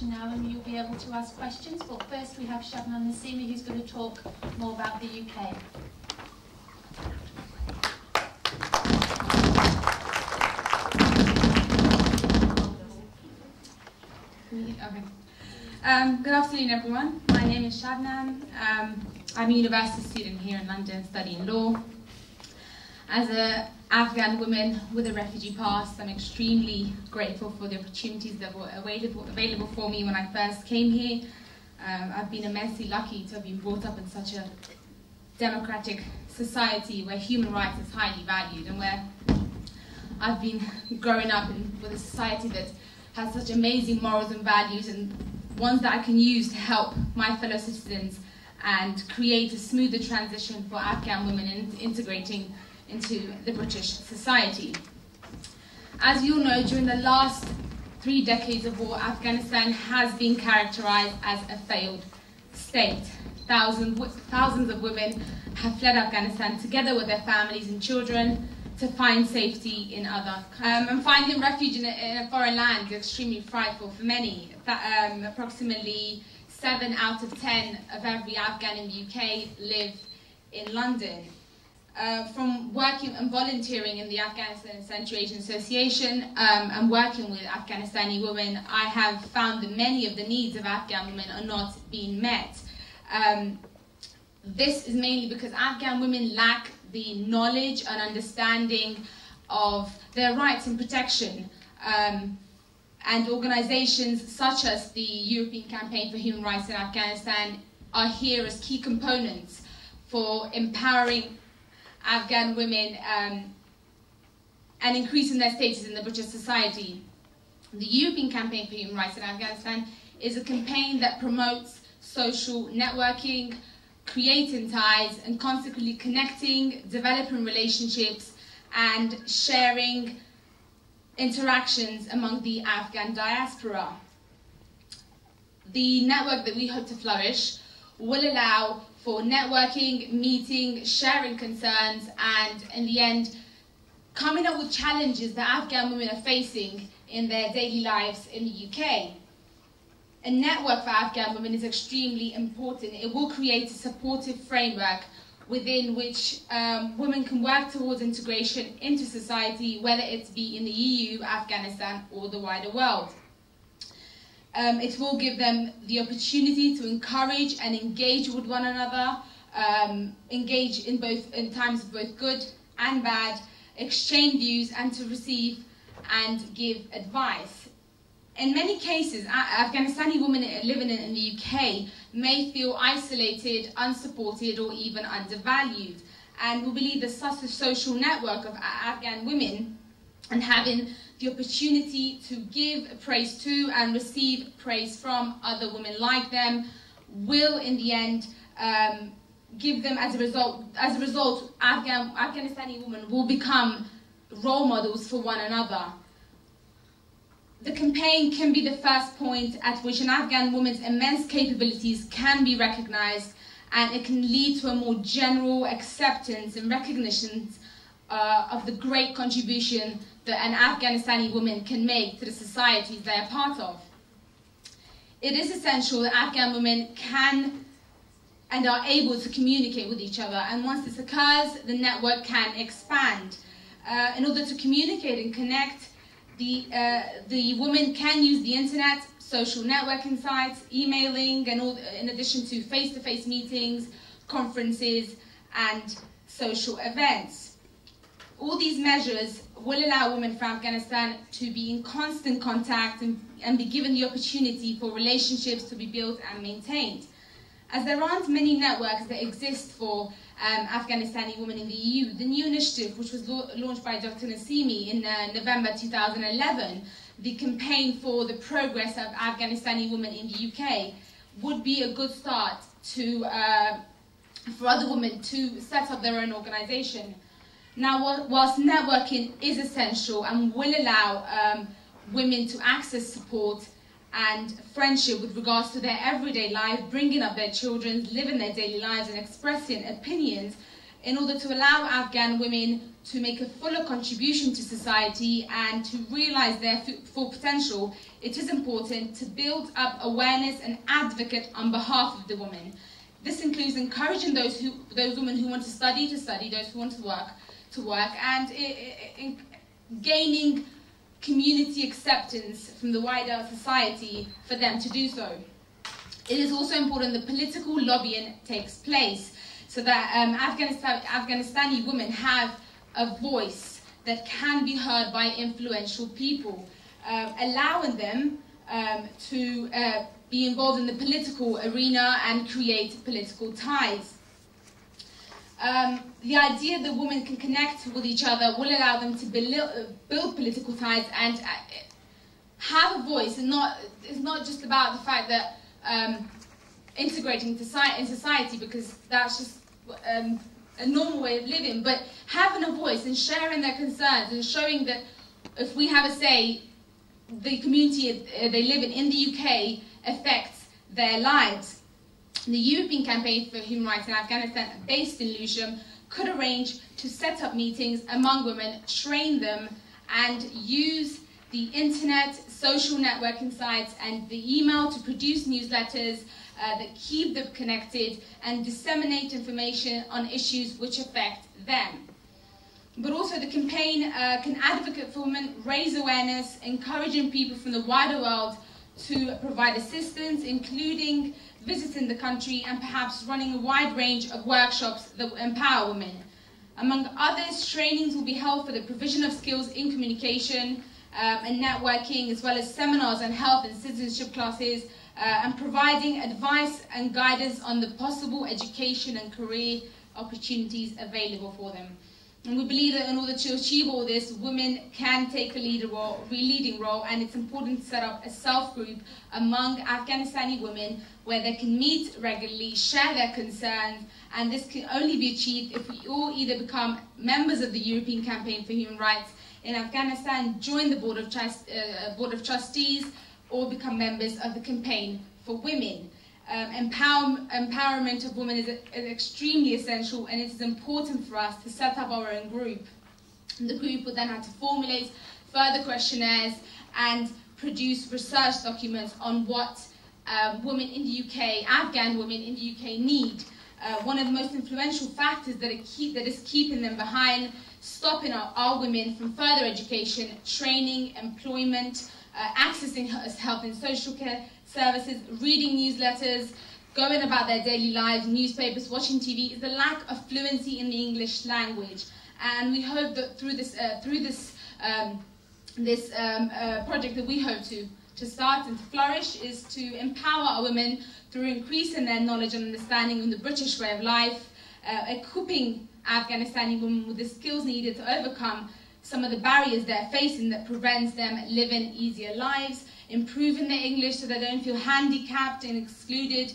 session now, and you'll be able to ask questions. But first we have Shabnam Nasimi, who's going to talk more about the UK. Okay. Good afternoon, everyone. My name is Shabnam. I'm a university student here in London studying law. As an Afghan woman with a refugee past, I'm extremely grateful for the opportunities that were available for me when I first came here. I've been immensely lucky to have been brought up in such a democratic society where human rights is highly valued, and where I've been growing up with a society that has such amazing morals and values, and ones that I can use to help my fellow citizens and create a smoother transition for Afghan women in integrating into the British society. As you all know, during the last 3 decades of war, Afghanistan has been characterized as a failed state. Thousands of women have fled Afghanistan together with their families and children to find safety in other countries. And finding refuge in a foreign land is extremely frightful for many. Approximately 7 out of 10 of every Afghan in the UK live in London. From working and volunteering in the Afghanistan Situation Association and working with Afghanistani women, I have found that many of the needs of Afghan women are not being met. This is mainly because Afghan women lack the knowledge and understanding of their rights and protection, and organisations such as the European Campaign for Human Rights in Afghanistan are here as key components for empowering Afghan women and increasing their status in the British society. The European Campaign for Human Rights in Afghanistan is a campaign that promotes social networking, creating ties, and consequently connecting, developing relationships, and sharing interactions among the Afghan diaspora. The network that we hope to flourish will allow for networking, meeting, sharing concerns, and in the end, coming up with challenges that Afghan women are facing in their daily lives in the UK. A network for Afghan women is extremely important. It will create a supportive framework within which women can work towards integration into society, whether it be in the EU, Afghanistan, or the wider world. It will give them the opportunity to encourage and engage with one another, engage in times of both good and bad, exchange views, and to receive and give advice. In many cases, Afghanistani women living in the UK may feel isolated, unsupported, or even undervalued. And we believe that such a social network of Afghan women and having the opportunity to give praise to and receive praise from other women like them will, in the end, give them, as a result, Afghanistani women will become role models for one another. The campaign can be the first point at which an Afghan woman's immense capabilities can be recognized, and it can lead to a more general acceptance and recognition of the great contribution that an Afghanistani woman can make to the societies they are part of. It is essential that Afghan women can and are able to communicate with each other, and once this occurs, the network can expand. In order to communicate and connect, the women can use the internet, social networking sites, emailing, and all, in addition to face-to-face meetings, conferences, and social events. All these measures will allow women from Afghanistan to be in constant contact and be given the opportunity for relationships to be built and maintained. As there aren't many networks that exist for Afghanistani women in the EU, the new initiative, which was launched by Dr. Nasimi in November 2011, the campaign for the progress of Afghanistani women in the UK, would be a good start to, for other women to set up their own organisation. Now, whilst networking is essential and will allow women to access support and friendship with regards to their everyday life, bringing up their children, living their daily lives and expressing opinions, in order to allow Afghan women to make a fuller contribution to society and to realise their full potential, it is important to build up awareness and advocate on behalf of the women. This includes encouraging those women who want to study, those who want to work, and gaining community acceptance from the wider society for them to do so. It is also important that political lobbying takes place so that Afghanistani women have a voice that can be heard by influential people, allowing them to be involved in the political arena and create political ties. The idea that women can connect with each other will allow them to build political ties and have a voice. And it's not just about the fact that integrating in society, because that's just a normal way of living, but having a voice and sharing their concerns and showing that if we have a say, the community they live in the UK affects their lives. The European Campaign for Human Rights in Afghanistan, based in Lewisham, could arrange to set up meetings among women, train them, and use the internet, social networking sites, and the email to produce newsletters that keep them connected and disseminate information on issues which affect them. But also the campaign can advocate for women, raise awareness, encouraging people from the wider world to provide assistance, including visiting the country and perhaps running a wide range of workshops that will empower women. Among others, trainings will be held for the provision of skills in communication and networking, as well as seminars on health and citizenship classes, and providing advice and guidance on the possible education and career opportunities available for them. And we believe that in order to achieve all this, women can take a leading role, and it's important to set up a self-group among Afghanistani women where they can meet regularly, share their concerns, and this can only be achieved if we all either become members of the European Campaign for Human Rights in Afghanistan, join the Board of Trustees, or become members of the Campaign for Women. Empowerment of women is extremely essential, and it is important for us to set up our own group. And the group will then have to formulate further questionnaires and produce research documents on what women in the UK, Afghan women in the UK, need. One of the most influential factors that is keeping them behind, stopping our women from further education, training, employment, accessing health and social care services, reading newsletters, going about their daily lives, newspapers, watching TV, is the lack of fluency in the English language. And we hope that through this project that we hope to start and to flourish is to empower our women through increasing their knowledge and understanding of the British way of life, equipping Afghanistani women with the skills needed to overcome some of the barriers they're facing that prevents them living easier lives, improving their English so they don't feel handicapped and excluded,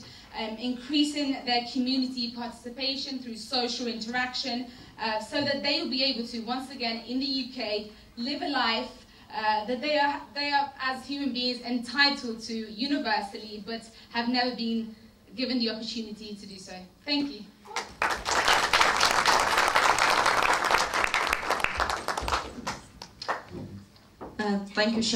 increasing their community participation through social interaction, so that they will be able to, once again, in the UK, live a life that they are, as human beings, entitled to universally, but have never been given the opportunity to do so. Thank you. Thank you, Shabnam.